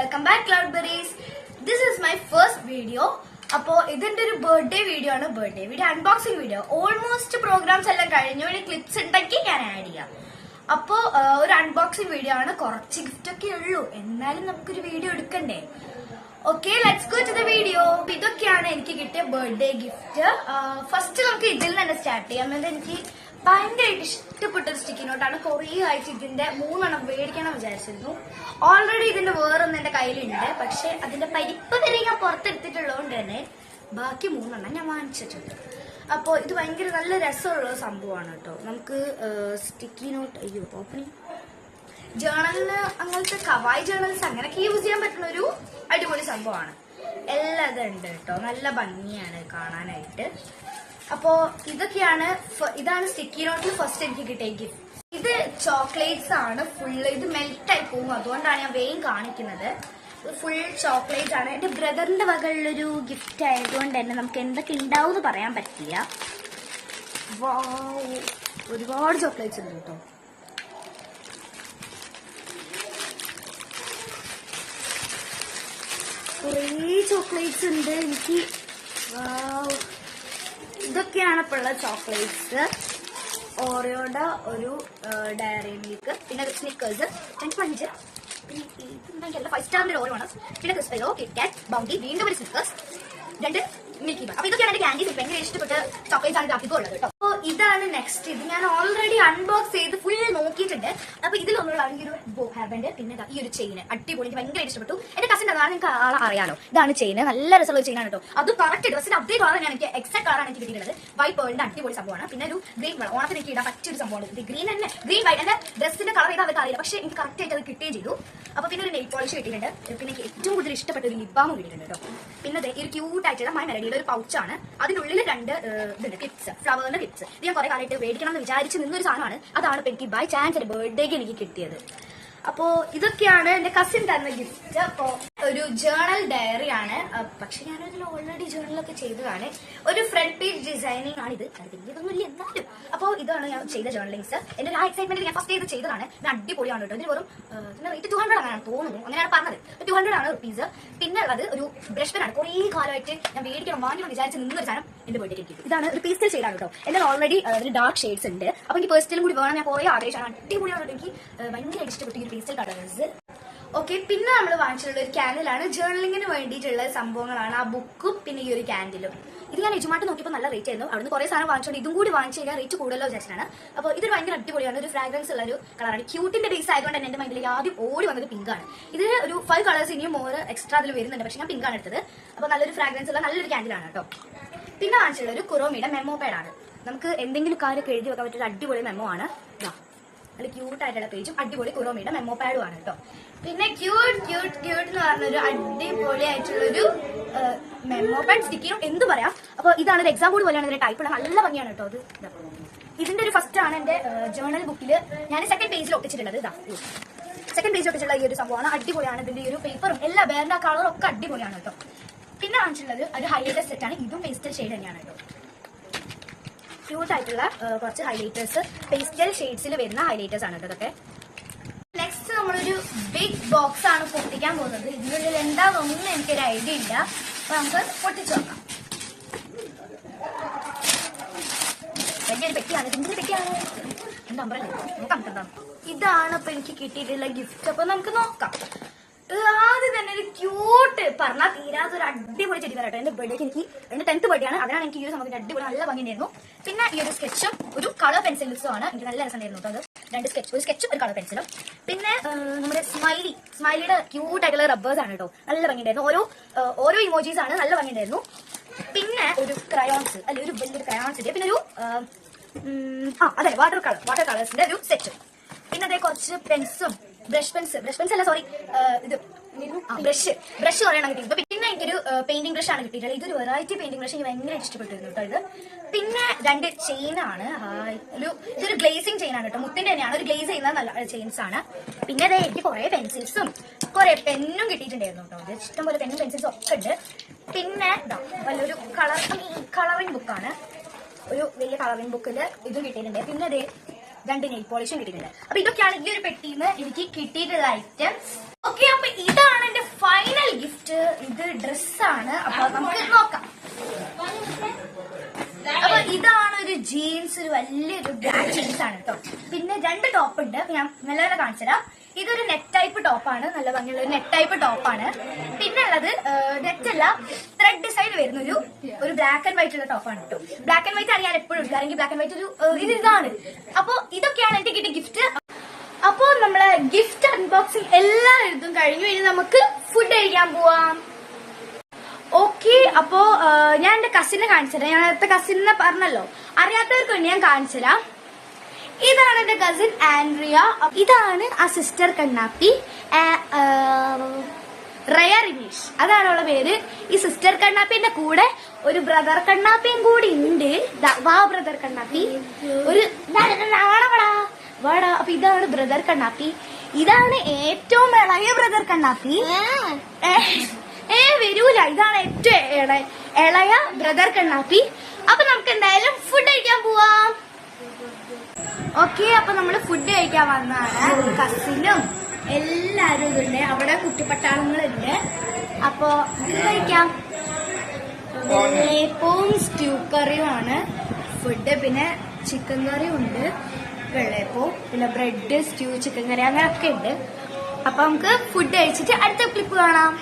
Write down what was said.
welcome back Cloudberries. This is my first video. അപ്പോൾ ഇതിന്റെ ഒരു ബർത്ത്ഡേ വീഡിയോ ആണ്. Birthday video unboxing video. Almost programs എല്ലാം കഴിഞ്ഞു. ഇനി ക്ലിപ്സ് ഉണ്ടെങ്കിൽ ഞാൻ ആഡ് ചെയ്യാം. അപ്പോൾ ഒരു അൺബോക്സിംഗ് വീഡിയോ ആണ്. കുറച്ച് ഗിഫ്റ്റ് ഒക്കെ ഉള്ളൂ, എന്നാലും നമുക്കൊരു വീഡിയോ എടുക്കണ്ടേ. Okay, let's go to the video. ഇതൊക്കെയാണ് എനിക്ക് കിട്ടിയ ബർത്ത്ഡേ ഗിഫ്റ്റ്. ഫസ്റ്റ് നമുക്ക് ഇതിൽ തന്നെ സ്റ്റാർട്ട് ചെയ്യാം. എനിക്ക് ഭയങ്കരമായിട്ട് ഇഷ്ടപ്പെട്ട ഒരു സ്റ്റിക്കി നോട്ടാണ്. കുറേ ആയിട്ട് ഇതിന്റെ 3 എണ്ണം മേടിക്കണം വിചാരിച്ചിരുന്നു. ഓൾറെഡി ഇതിന്റെ വേറൊന്നും എന്റെ കയ്യിലുണ്ട്, പക്ഷെ അതിന്റെ പരിപ്പ് വരെ ഞാൻ പുറത്തെടുത്തിട്ടുള്ളതുകൊണ്ട് തന്നെ ബാക്കി 3 എണ്ണം ഞാൻ വാങ്ങിച്ചിട്ടുണ്ട്. അപ്പോൾ ഇത് ഭയങ്കര നല്ല രസമുള്ള സംഭവമാണ് കേട്ടോ. നമുക്ക് സ്റ്റിക്കി നോട്ട് ഓപ്പണിങ് ജേണലിന് അങ്ങനത്തെ കവായ് ജേണൽസ് അങ്ങനെയൊക്കെ യൂസ് ചെയ്യാൻ പറ്റുന്ന ഒരു അടിപൊളി സംഭവമാണ്. എല്ലാം ഇതുണ്ട് കേട്ടോ, നല്ല ഭംഗിയാണ് കാണാനായിട്ട്. അപ്പോ ഇതാണ് സ്റ്റിക്കി നോട്ടിൽ ഫസ്റ്റ് എനിക്ക് കിട്ടിയ ഗിഫ്റ്റ്. ഇത് ചോക്ലേറ്റ്സ് ആണ് ഫുള്ള്. ഇത് മെൽറ്റ് ആയി പോകും, അതുകൊണ്ടാണ് ഞാൻ വേഗം കാണിക്കുന്നത്. ഫുൾ ചോക്ലേറ്റ് ആണ്. എന്റെ ബ്രദറിന്റെ വകയുള്ളൊരു ഗിഫ്റ്റ് ആയതുകൊണ്ട് തന്നെ നമുക്ക് എന്തൊക്കെ ഉണ്ടാവും എന്ന് പറയാൻ പറ്റില്ല. ഒരുപാട് ചോക്ലേറ്റ്സ് ഉണ്ട് കേട്ടോ. കുറേ ചോക്ലേറ്റ്സ് ഉണ്ട് എനിക്ക്. ഇതൊക്കെയാണ് ഇപ്പോൾ ഉള്ള ചോക്ലേറ്റ്സ്. ഓറിയോയുടെ ഒരു ഡയറി മിൽക്ക്, പിന്നെ സ്നിക്കേഴ്സ്, പഞ്ച്, പിന്നെ 5 സ്റ്റാറിന്റെ ഓരോ ആണ്, പിന്നെ ക്രിസ്പെലോ, കിറ്റ്കാറ്റ്, ബൗണ്ടി, വീണ്ടും ഒരു സ്നിക്കേഴ്സ്, 2 മിൽക്കി ബാർ. അപ്പൊ ഇതൊക്കെയാണ് എന്റെ ക്യാൻഡീസ്. ഭയങ്കര ഇഷ്ടപ്പെട്ട ചോക്ലേറ്റ്സ് ആണ് അധികം ഉള്ളത് കേട്ടോ. അപ്പോൾ ഇതാണ് നെക്സ്റ്റ്. ഇത് ഞാൻ ഓൾറെഡി അൺബോക്സ് ചെയ്ത് ഫുൾ നോക്കിയിട്ടുണ്ട്. അപ്പൊ ഇതിലൊന്നുള്ള ഈ ഒരു ഹെയർ ബാൻഡ്, പിന്നെ ഈ ഒരു ചെയിൻ അടിപൊളി, എനിക്ക് ഭയങ്കര ഇഷ്ടപ്പെട്ടു. എന്റെ കസിൻ അതാണ്, നിങ്ങൾക്ക് ആളെ അറിയാലോ. ഇതാണ് ചെയിൻ, നല്ല രസമുള്ള ചെയിൻ ആണ് കേട്ടോ. അത് കറക്റ്റ് ഡ്രസ്സിന് അതേ കളർ തന്നെയാണ് എനിക്ക്, എക്സാക്ട് കളറാണ് എനിക്ക് കിട്ടിയിട്ടുള്ളത്. വൈറ്റ് പേളിന്റെ അടിപൊളി സംഭവമാണ്. പിന്നെ ഒരു ഗ്രീൻ കളർ, ഓണത്തിന് എനിക്ക് ഇടാൻ പറ്റിയൊരു സംഭവമാണ്. ഇത് ഗ്രീൻ തന്നെ, ഗ്രീൻ വൈറ്റ്. എന്റെ ഡ്രസ്സിന്റെ കളർ ചെയ്താൽ അവർക്ക് അറിയില്ല, പക്ഷെ എനിക്ക് കറക്റ്റ് ആയിട്ട് അത് കിട്ടുകയും ചെയ്തു. അപ്പൊ പിന്നെ ഒരു നെയിൽ പോളിഷ് കിട്ടിയിട്ടുണ്ട്. പിന്നെ എനിക്ക് ഏറ്റവും കൂടുതൽ ഇഷ്ടപ്പെട്ട ഒരു ലിപ് ബാമും കിട്ടിയിട്ടുണ്ട് കേട്ടോ. പിന്നെ ഒരു ക്യൂട്ട് ആയിട്ടുള്ള മൈ മെലഡിയുടെ ഒരു പൗച്ചാണ്. അതിനുള്ളിൽ 2 ഇതുണ്ട്, ക്ലിപ്സ്, ഫ്ലവറിന്റെ ക്ലിപ്സ്. ഇത് ഞാൻ കുറെ കാലമായിട്ട് മേടിക്കണം എന്ന് വിചാരിച്ച് നിന്നൊരു സാധനമാണ്. അതാണ് ഇപ്പൊ എനിക്ക് ബൈ ചാൻസ് എന്റെ ബർത്ത്ഡേക്ക് എനിക്ക് കിട്ടിയത്. അപ്പോ ഇതൊക്കെയാണ് എന്റെ കസിൻ തന്ന ഗിഫ്റ്റ്. അപ്പോ ഒരു ജേണൽ ഡയറി ആണ്, പക്ഷെ ഞാനതിൽ ഓൾറെഡി ജേണലൊക്കെ ചെയ്തതാണ്. ഒരു ഫ്രണ്ട് പേജ് ഡിസൈനിങ് ആണ് ഇത്. വലിയൊന്നുമില്ല എന്നാലും. അപ്പോൾ ഇതാണ് ഞാൻ ചെയ്ത ജേണലിങ്സ്. എന്റെ ഒരു എക്സൈറ്റ്മെന്റ് ഞാൻ ഫസ്റ്റ് ചെയ്തതാണ്. ഇത് അടിപൊളിയാണ് കേട്ടോ. ഇതിന് വെറും റേറ്റ് 200 ആണ് തോന്നുന്നു, അങ്ങനെയാണ് പറഞ്ഞത്. 200 ആണ് റുപ്പീസ്. പിന്നെ ഉള്ളത് ഒരു ബ്രഷ് പെൻ ആണ്. കുറേ കാലമായിട്ട് ഞാൻ വാങ്ങിക്കണം വിചാരിച്ച് നിന്നൊരു സാധനം എന്റെ ബർത്ത്ഡേക്ക് കിട്ടി. ഇതാണ് ഒരു പേസ്റ്റൽ ഷെയ്ഡാണ് കേട്ടോ. എന്റെ ഓൾറെഡി ഒരു ഡാർക്ക് ഷെയ്ഡ്സ് ഉണ്ട്. അപ്പൊ എനിക്ക് പേസ്റ്റലും കൂടി വേണം, ഞാൻ കുറേ ആഗ്രഹിച്ചാണ്. അടിപൊളിയാണ്. എനിക്ക് ഭയങ്കര ഇഷ്ടപ്പെട്ടു ഈ പേസ്റ്റൽ കളേഴ്സ്. ഓക്കെ, പിന്നെ നമ്മൾ വാങ്ങിച്ചിട്ടുള്ള ഒരു ക്യാൻഡിലാണ്. ജേർണലിങ്ങിന് വേണ്ടിയിട്ടുള്ള സംഭവങ്ങളാണ്. ആ ബുക്കും പിന്നെ ഈ ഒരു ക്യാൻഡിലും. ഇത് ഞാൻ എജുമായിട്ട് നോക്കിയപ്പോൾ നല്ല റേറ്റ് ആയിരുന്നു. അവിടുന്ന് കുറേ സാധനം വാങ്ങിച്ചോണ്ട് ഇതും കൂടി വാങ്ങിച്ചു കഴിഞ്ഞാൽ റേറ്റ് കൂടുതലോ വിചാരിച്ചിട്ടാണ്. അപ്പോൾ ഇതൊരു ഭയങ്കര അടിപൊളിയാണ്. ഒരു ഫ്രാഗ്രൻസ് ഉള്ള ഒരു കളറാണ്. ക്യൂട്ടിന്റെ ബേസ് ആയതുകൊണ്ട് തന്നെ എന്റെ മൈൻഡിലേക്ക് ആദ്യം ഓടി വന്നത് പിങ്കാണ്. ഇത് ഒരു 5 കളേഴ്സ് ഇനിയും മോർ എക്സ്ട്രാ അതിൽ വരുന്നുണ്ട്, പക്ഷെ ഞാൻ പിങ്കാണ് എടുത്തത്. അപ്പോൾ നല്ലൊരു ഫ്രാഗ്രൻസ് ഉള്ള നല്ലൊരു ക്യാൻഡിലാണ് കേട്ടോ. പിന്നെ വാങ്ങിച്ചിട്ടുള്ള ഒരു കുറോമിയുടെ മെമ്മോ പാഡാണ്. നമുക്ക് എന്തെങ്കിലും കാര്യമൊക്കെ എഴുതി വെക്കാൻ പറ്റിയ അടിപൊളി മെമ്മോ ആണ്. നല്ല ക്യൂട്ട് ആയിട്ടുള്ള പേജും അടിപൊളി കുറോമിയുടെ മെമ്മോ പാഡും ആണ് കേട്ടോ. പിന്നെ ക്യൂട്ട് എന്ന് പറഞ്ഞൊരു അടിപൊളി ആയിട്ടുള്ളൊരു മെമ്മോ പാഡ്, സ്റ്റിക്കി നോട്ട് എന്ത് പറയാം. അപ്പൊ ഇതാണ് ഒരു എക്സാം ബോർഡ് പോലെയാണ് ഇതിന്റെ ടൈപ്പുള്ള, നല്ല ഭംഗിയാണ് കേട്ടോ. അത് ഇതിന്റെ ഒരു ഫസ്റ്റ് ആണ് എന്റെ ജേർണൽ ബുക്കിൽ ഞാൻ സെക്കൻഡ് പേജിൽ ഒട്ടിച്ചിട്ടുള്ളത്. സെക്കൻഡ് പേജിൽ ഒട്ടിച്ചുള്ള ഈ ഒരു സംഭവമാണ്. അടിപൊളിയാണ്. ഇതിന്റെ ഈ ഒരു പേപ്പറും എല്ലാ വേറെ കളറും ഒക്കെ അടിപൊളിയാണ് കേട്ടോ. പിന്നെ വാങ്ങിച്ചിട്ടുള്ളത് ഒരു ഹൈലൈറ്റർ സെറ്റ് ആണ്. ഇതും പേസ്റ്റൽ ഷെയ്ഡ് തന്നെയാണ് കേട്ടോ. ക്യൂട്ട് ആയിട്ടുള്ള കുറച്ച് ഹൈലൈറ്റേഴ്സ്, പേസ്റ്റൽ ഷെയ്ഡ്സിൽ വരുന്ന ഹൈലൈറ്റേഴ്സ് ആണ് കേട്ടോ ഇതൊക്കെ. നെക്സ്റ്റ് നമ്മളൊരു ബിഗ് ബോക്സ് ആണ് പൊട്ടിക്കാൻ പോകുന്നത്. ഇതിനുള്ളിൽ എന്താണെന്നൊന്നും എനിക്കൊരു ഐഡിയ ഇല്ല. അപ്പൊ നമുക്ക് പൊട്ടിച്ചു നോക്കാം. വലിയൊരു പെട്ടിയാണ്. ഇതിന്റെ പെട്ടിയാണ് എന്താ നോക്കാം. ഇതാണ് ഇപ്പൊ എനിക്ക് കിട്ടിയിട്ടുള്ള ഗിഫ്റ്റ്. അപ്പൊ നമുക്ക് നോക്കാം. ആദ്യം തന്നെ ഒരു ക്യൂട്ട് പറഞ്ഞാൽ തീരാത്ത ഒരു അടിപൊളി ചെടി തരാട്ടോ. എന്റെ ബർത്ത്ഡേക്ക് എനിക്ക് എന്റെ 10th ബർത്ത്ഡേ ആണ്. അതിനാണ് എനിക്ക് ഈ ഒരു സമയത്ത് അടിപൊളി നല്ല ഭംഗിയുണ്ടായിരുന്നു. പിന്നെ ഈ ഒരു സ്കെച്ചും ഒരു കളർ പെൻസിൽസും ആണ്. എനിക്ക് നല്ല രസമുണ്ടായിരുന്നു കേട്ടോ. അത് 2 സ്കെച്ച്, ഒരു സ്കെച്ചും ഒരു കളർ പെൻസിലും. പിന്നെ നമ്മുടെ സ്മൈലിയുടെ ക്യൂട്ട് ആയിട്ടുള്ള റബ്ബേഴ്സ് ആണ് കേട്ടോ. നല്ല ഭംഗിയുണ്ടായിരുന്നു. ഓരോ ഇമോജീസ് ആണ്, നല്ല ഭംഗിയുണ്ടായിരുന്നു. പിന്നെ ഒരു ക്രയോൺസ്, അല്ലെ ഒരു വലിയൊരു ക്രയോൺസ് ഉണ്ട്. പിന്നെ ഒരു അതെ വാട്ടർ കളേഴ്സിന്റെ ഒരു സെറ്റ്. പിന്നെ അതേ കുറച്ച് പെൻസും ബ്രഷ് പെൻസ് അല്ല, സോറി, ഇത് ബ്രഷ് കുറയാണ് കിട്ടിയത്. പിന്നെ എനിക്കൊരു പെയിന്റിംഗ് ബ്രഷ് ആണ് കിട്ടിയിട്ടുള്ളത്. ഇതൊരു വെറൈറ്റി പെയിന്റിംഗ് ബ്രഷ് എനിക്ക് ഭയങ്കര ഇഷ്ടപ്പെട്ടിരുന്നു കേട്ടോ ഇത്. പിന്നെ 2 ചെയിനാണ്. ഇതൊരു ഗ്ലേസിംഗ് ചെയിൻ ആണ് കേട്ടോ. മുത്തിന്റെ തന്നെയാണ്, ഒരു ഗ്ലേസ് ചെയ്യുന്ന നല്ല ചെയിൻസ് ആണ്. പിന്നെ അതെ എനിക്ക് കുറെ പെൻസിൽസും കുറെ പെന്നും കിട്ടിയിട്ടുണ്ടായിരുന്നു കേട്ടോ. അത് ഇഷ്ടംപോലെ പെന്നും പെൻസിൽസും ഒക്കെ ഉണ്ട്. പിന്നെ വലിയൊരു കളറിംഗ് ബുക്കാണ്. ഒരു വലിയ കളറിംഗ് ബുക്കിൽ ഇത് കിട്ടിയിട്ടുണ്ട്. പിന്നെ അതെ 2 നെയിൽ പോളിഷും കിട്ടിയിട്ടുണ്ട്. അപ്പൊ ഇതൊക്കെയാണ് ഈ ഒരു പെട്ടിയിൽ നിന്ന് എനിക്ക് കിട്ടിയിട്ടുള്ള ഐറ്റംസ്. ഓക്കെ, അപ്പൊ ഇതാണ് എന്റെ ഇത് ഡ്രസ്സാണ്. അപ്പൊ നമുക്ക് നോക്കാം. അപ്പൊ ഇതാണ് ഒരു ജീൻസ്, ഒരു വലിയൊരു ബ്ലാക്ക് ജീൻസ് ആണ് കേട്ടോ. പിന്നെ 2 ടോപ്പ് ഉണ്ട്. ഞാൻ നല്ല കാണിച്ചുതരാം. ഇതൊരു നെറ്റ് ടൈപ്പ് ടോപ്പാണ്, നല്ല ഭംഗിയുള്ള ഒരു നെറ്റ് ടൈപ്പ് ടോപ്പാണ്. പിന്നെ ഉള്ളത് നെറ്റ് അല്ല, ത്രെഡ് ഡിസൈൻ വരുന്ന ഒരു ബ്ലാക്ക് ആൻഡ് വൈറ്റ് ഉള്ള ടോപ്പാണ് കേട്ടോ. ബ്ലാക്ക് ആൻഡ് വൈറ്റ് ആണ് ഞാൻ എപ്പോഴും എടുക്കാറ്. ബ്ലാക്ക് ആൻഡ് വൈറ്റ് ഇതാണ്. അപ്പൊ ഇതൊക്കെയാണ് എനിക്ക് കിട്ടിയ ഗിഫ്റ്റ്. അപ്പൊ നമ്മളെ ഗിഫ്റ്റ് അൺബോക്സിംഗ് എല്ലായിടത്തും കഴിഞ്ഞു. ഇനി നമുക്ക് ഫുഡ് കഴിക്കാൻ പോവാം. ഓക്കെ, അപ്പോ ഞാൻ എന്റെ കസിനെ കാണിച്ചുതരാം. ഞാൻ നേരത്തെ കസിനെ പറഞ്ഞല്ലോ, അറിയാത്തവർക്ക് വേണ്ടി ഞാൻ കാണിച്ചുതരാം. ഇതാണ് എന്റെ കസിൻ ആൻഡ്രിയ. ഇതാണ് ആ സിസ്റ്റർ കണ്ണാപ്പി, റയ റിനീഷ്, അതാണ് അവളുടെ പേര്. ഈ സിസ്റ്റർ കണ്ണാപ്പിന്റെ കൂടെ ഒരു ബ്രദർ കണ്ണാപ്പിയും കൂടി ഉണ്ട്. വാ ബ്രദർ കണ്ണാപ്പി, ഒരു വാടാ. അപ്പൊ ഇതാണ് ബ്രദർ കണ്ണാപ്പി. ഇതാണ് ഏറ്റവും ഇളയ ബ്രദർ കണ്ണാപ്പി. വരൂല, ഇതാണ് ഏറ്റവും ഇളയ ബ്രദർ കണ്ണാപ്പി. അപ്പൊ നമുക്ക് എന്തായാലും ഫുഡ് കഴിക്കാൻ പോവാം. ഓക്കെ, അപ്പൊ നമ്മള് ഫുഡ് കഴിക്കാൻ വന്നതാണ്. കസിനും എല്ലാരും ഇതുണ്ട്. അവിടെ കുട്ടിപ്പട്ടാളങ്ങളുണ്ട്. അപ്പൊ കഴിക്കാം. വെള്ളയപ്പവും സ്റ്റ്യൂ കറിയുമാണ് ഫുഡ്. പിന്നെ ചിക്കൻ കറിയും ഉണ്ട്, വെള്ളയപ്പവും, പിന്നെ ബ്രെഡ്, സ്റ്റ്യൂ, ചിക്കൻ കറി, അങ്ങനെയൊക്കെ ഉണ്ട്. അപ്പൊ നമുക്ക് ഫുഡ് കഴിച്ചിട്ട് അടുത്ത ക്ലിപ്പ് കാണാം.